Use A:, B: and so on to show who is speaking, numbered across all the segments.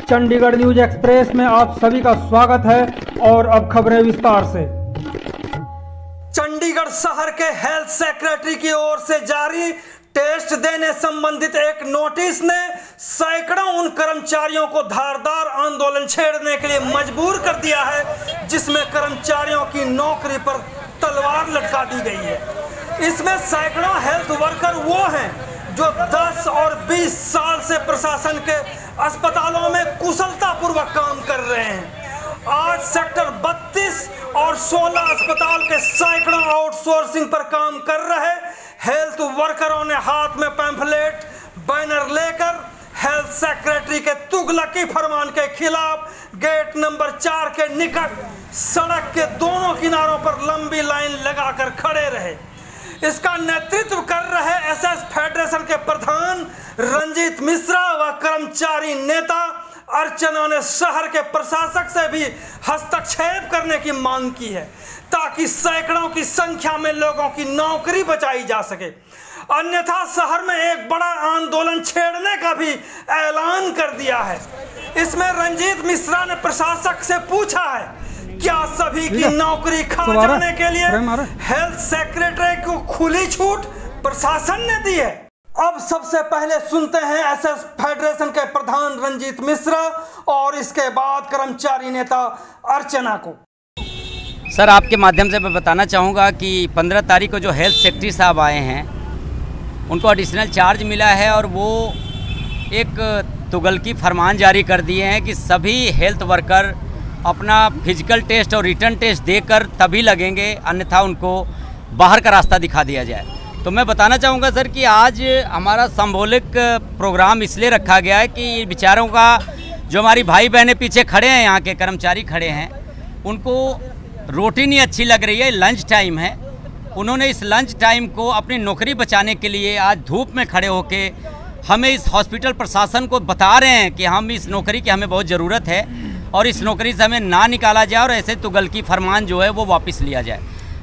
A: Chandigarh news express में आप सभी का स्वागत है और अब खबरें विस्तार से।
B: चंडीगढ़ शहर के हेल्थ सेक्रेटरी की ओर से जारी टेस्ट देने संबंधित एक नोटिस ने सैकड़ों उन कर्मचारियों को धारदार आंदोलन छेड़ने के लिए मजबूर कर दिया है जिसमें कर्मचारियों की नौकरी पर तलवार लटका दी गई है। इसमें सैकड़ों हेल्थ वर्कर वो हैं जो 10 और 20 साल से प्रशासन के अस्पतालों में कुशलतापूर्वक काम कर रहे हैं। आज सेक्टर 32 और 16 अस्पताल के सैकड़ों आउटसोर्सिंग पर काम कर रहे हेल्थ वर्करों ने हाथ में पैम्फलेट बैनर लेकर हेल्थ सेक्रेटरी के तुगलकी फरमान के खिलाफ गेट नंबर 4 के निकट सड़क के दोनों किनारों पर लंबी लाइन लगाकर खड़े रहे। इसका नेतृत्व कर रहे एसएस फेडरेशन के प्रधान रंजीत मिश्रा व कर्मचारी नेता अर्चना ने शहर के प्रशासक से भी हस्तक्षेप करने की मांग की है ताकि सैकड़ों की संख्या में लोगों की नौकरी बचाई जा सके, अन्यथा शहर में एक बड़ा आंदोलन छेड़ने का भी ऐलान कर दिया है। इसमें रंजीत मिश्रा ने प्रशासक से पूछा है क्या सभी की नौकरी खा जाने के लिए हेल्थ सेक्रेटरी को खुली छूट प्रशासन ने दी है। अब सबसे पहले सुनते हैं एसएस फेडरेशन के प्रधान रंजीत मिश्रा और इसके बाद कर्मचारी नेता अर्चना को।
C: सर, आपके माध्यम से मैं बताना चाहूँगा कि 15 तारीख को जो हेल्थ सेक्रेटरी साहब आए हैं उनको एडिशनल चार्ज मिला है और वो एक तुगलकी फरमान जारी कर दिए हैं कि सभी हेल्थ वर्कर अपना फिजिकल टेस्ट और रिटर्न टेस्ट देकर तभी लगेंगे, अन्यथा उनको बाहर का रास्ता दिखा दिया जाए। तो मैं बताना चाहूँगा सर कि आज हमारा सिंबॉलिक प्रोग्राम इसलिए रखा गया है कि बेचारों का जो हमारी भाई बहनें पीछे खड़े हैं, यहाँ के कर्मचारी खड़े हैं, उनको रोटी नहीं अच्छी लग रही है। लंच टाइम है, उन्होंने इस लंच टाइम को अपनी नौकरी बचाने के लिए आज धूप में खड़े होके हमें इस हॉस्पिटल प्रशासन को बता रहे हैं कि हम इस नौकरी की हमें बहुत ज़रूरत है और इस नौकरी से हमें ना निकाला जाए और ऐसे तुगलकी फरमान जो है वो वापस लिया जाए।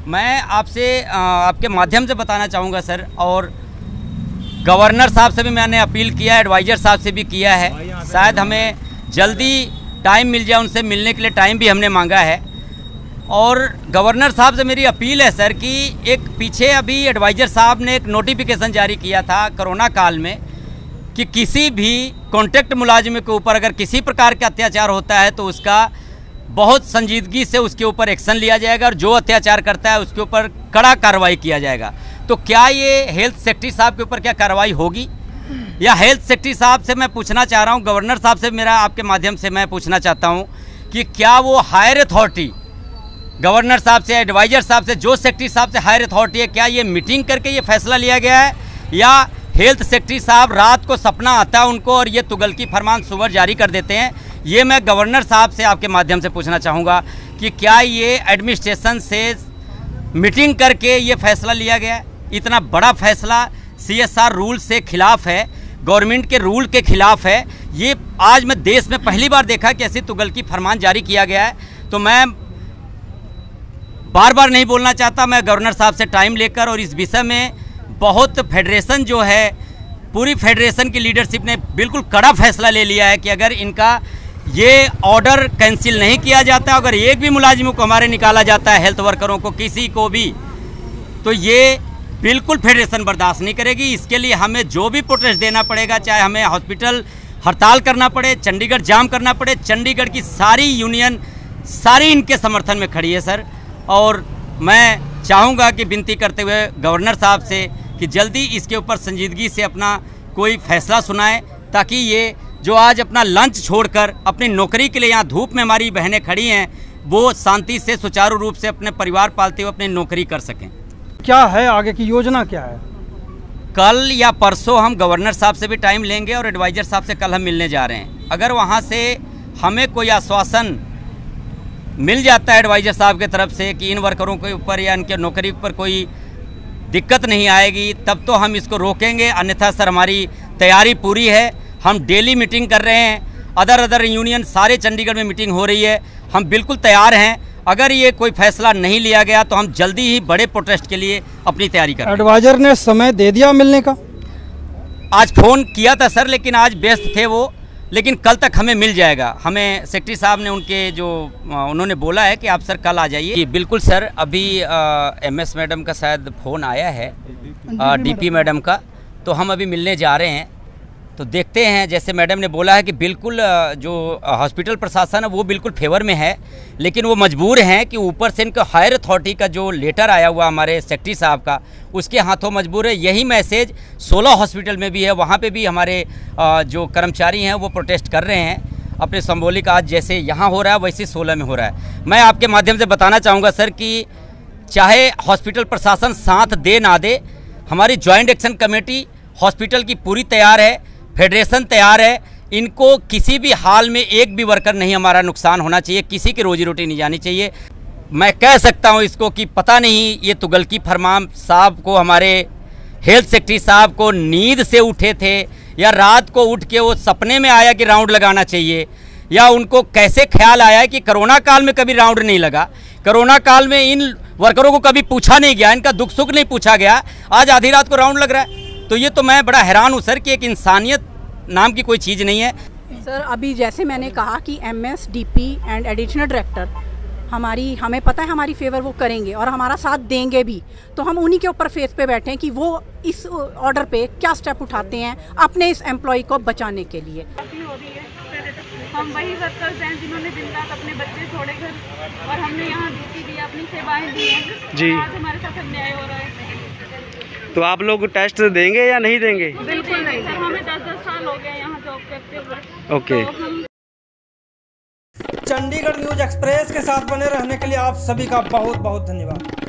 C: मैं आपसे आपके माध्यम से बताना चाहूँगा सर, और गवर्नर साहब से भी मैंने अपील किया है, एडवाइज़र साहब से भी किया है, शायद हमें जल्दी टाइम मिल जाए, उनसे मिलने के लिए टाइम भी हमने मांगा है। और गवर्नर साहब से मेरी अपील है सर कि एक पीछे अभी एडवाइज़र साहब ने एक नोटिफिकेशन जारी किया था कोरोना काल में कि किसी भी कॉन्ट्रैक्ट मुलाजिम के ऊपर अगर किसी प्रकार का अत्याचार होता है तो उसका बहुत संजीदगी से उसके ऊपर एक्शन लिया जाएगा और जो अत्याचार करता है उसके ऊपर कड़ा कार्रवाई किया जाएगा। तो क्या ये हेल्थ सेक्रेटरी साहब के ऊपर क्या कार्रवाई होगी, या हेल्थ सेक्रेटरी साहब से मैं पूछना चाह रहा हूँ, गवर्नर साहब से मेरा आपके माध्यम से मैं पूछना चाहता हूँ कि क्या वो हायर अथॉरिटी गवर्नर साहब से, एडवाइज़र साहब से, जो सेक्रेटरी साहब से हायर अथॉरिटी है, क्या ये मीटिंग करके ये फैसला लिया गया है या हेल्थ सेक्रेटरी साहब रात को सपना आता है उनको और ये तुगलकी फरमान सुबह जारी कर देते हैं? ये मैं गवर्नर साहब से आपके माध्यम से पूछना चाहूँगा कि क्या ये एडमिनिस्ट्रेशन से मीटिंग करके ये फैसला लिया गया है? इतना बड़ा फैसला CSR रूल से खिलाफ है, गवर्नमेंट के रूल के खिलाफ है। ये आज मैं देश में पहली बार देखा कि ऐसी तुगलकी फरमान जारी किया गया है। तो मैं बार बार नहीं बोलना चाहता, मैं गवर्नर साहब से टाइम लेकर, और इस विषय में बहुत फेडरेशन जो है, पूरी फेडरेशन की लीडरशिप ने बिल्कुल कड़ा फैसला ले लिया है कि अगर इनका ये ऑर्डर कैंसिल नहीं किया जाता, अगर एक भी मुलाजिमों को हमारे निकाला जाता है, हेल्थ वर्करों को किसी को भी, तो ये बिल्कुल फेडरेशन बर्दाश्त नहीं करेगी। इसके लिए हमें जो भी प्रोटेस्ट देना पड़ेगा, चाहे हमें हॉस्पिटल हड़ताल करना पड़े, चंडीगढ़ जाम करना पड़े, चंडीगढ़ की सारी यूनियन सारी इनके समर्थन में खड़ी है सर। और मैं चाहूँगा कि विनती करते हुए गवर्नर साहब से कि जल्दी इसके ऊपर संजीदगी से अपना कोई फैसला सुनाएं ताकि ये जो आज अपना लंच छोड़कर अपनी नौकरी के लिए यहाँ धूप में हमारी बहनें खड़ी हैं वो शांति से सुचारू रूप से अपने परिवार पालते हुए अपनी नौकरी कर सकें।
A: क्या है आगे की योजना, क्या है?
C: कल या परसों हम गवर्नर साहब से भी टाइम लेंगे और एडवाइज़र साहब से कल हम मिलने जा रहे हैं। अगर वहाँ से हमें कोई आश्वासन मिल जाता है एडवाइज़र साहब की तरफ से कि इन वर्करों के ऊपर या इनके नौकरी पर कोई दिक्कत नहीं आएगी, तब तो हम इसको रोकेंगे, अन्यथा सर हमारी तैयारी पूरी है। हम डेली मीटिंग कर रहे हैं, अदर यूनियन सारे चंडीगढ़ में मीटिंग हो रही है, हम बिल्कुल तैयार हैं। अगर ये कोई फैसला नहीं लिया गया तो हम जल्दी ही बड़े प्रोटेस्ट के लिए अपनी तैयारी करें।
A: एडवाइज़र ने समय दे दिया मिलने का?
C: आज फ़ोन किया था सर, लेकिन आज व्यस्त थे वो, लेकिन कल तक हमें मिल जाएगा। हमें सेक्रेटरी साहब ने उन्होंने बोला है कि आप सर कल आ जाइए। बिल्कुल सर, अभी MS मैडम का शायद फ़ोन आया है, DP मैडम का, तो हम अभी मिलने जा रहे हैं। तो देखते हैं, जैसे मैडम ने बोला है कि बिल्कुल जो हॉस्पिटल प्रशासन है वो बिल्कुल फेवर में है, लेकिन वो मजबूर हैं कि ऊपर से इनका हायर अथॉरिटी का जो लेटर आया हुआ हमारे सेक्रेटरी साहब का, उसके हाथों मजबूर है। यही मैसेज 16 हॉस्पिटल में भी है, वहाँ पे भी हमारे जो कर्मचारी हैं वो प्रोटेस्ट कर रहे हैं अपने सिंबॉलिक। आज जैसे यहाँ हो रहा है वैसे 16 में हो रहा है। मैं आपके माध्यम से बताना चाहूँगा सर कि चाहे हॉस्पिटल प्रशासन साथ दे ना दे, हमारी जॉइंट एक्शन कमेटी हॉस्पिटल की पूरी तैयार है, फेडरेशन तैयार है। इनको किसी भी हाल में एक भी वर्कर नहीं हमारा नुकसान होना चाहिए, किसी की रोजी रोटी नहीं जानी चाहिए। मैं कह सकता हूं इसको कि पता नहीं ये तुगलकी फरमान साहब को, हमारे हेल्थ सेक्रेटरी साहब को नींद से उठे थे या रात को उठ के वो सपने में आया कि राउंड लगाना चाहिए, या उनको कैसे ख्याल आया कि कोरोना काल में कभी राउंड नहीं लगा, कोरोना काल में इन वर्करों को कभी पूछा नहीं गया, इनका दुख सुख नहीं पूछा गया, आज आधी रात को राउंड लग रहा है। तो ये तो मैं बड़ा हैरान हूँ सर कि एक इंसानियत नाम की कोई चीज़ नहीं है।
D: सर अभी जैसे मैंने कहा कि MS, DP and additional director हमें पता है हमारी फेवर वो करेंगे और हमारा साथ देंगे भी, तो हम उन्हीं के ऊपर फेस पे बैठे हैं कि वो इस ऑर्डर पे क्या स्टेप उठाते हैं अपने इस एम्प्लॉय को बचाने के लिए।
E: हम वही वर्कर्स हैं जिन्होंने दिन रात अपने बच्चे छोड़े घर, और हमने यहाँ ड्यूटी दी, अपनी सेवाएं दी हैं जी। आज हमारे साथ अन्याय हो रहा है।
F: तो आप लोग टेस्ट देंगे या नहीं देंगे?
E: बिल्कुल नहीं सर, हमें 10-10 साल हो गए यहाँ जॉब करते हुए।
F: ओके।
B: चंडीगढ़ न्यूज एक्सप्रेस के साथ बने रहने के लिए आप सभी का बहुत बहुत धन्यवाद।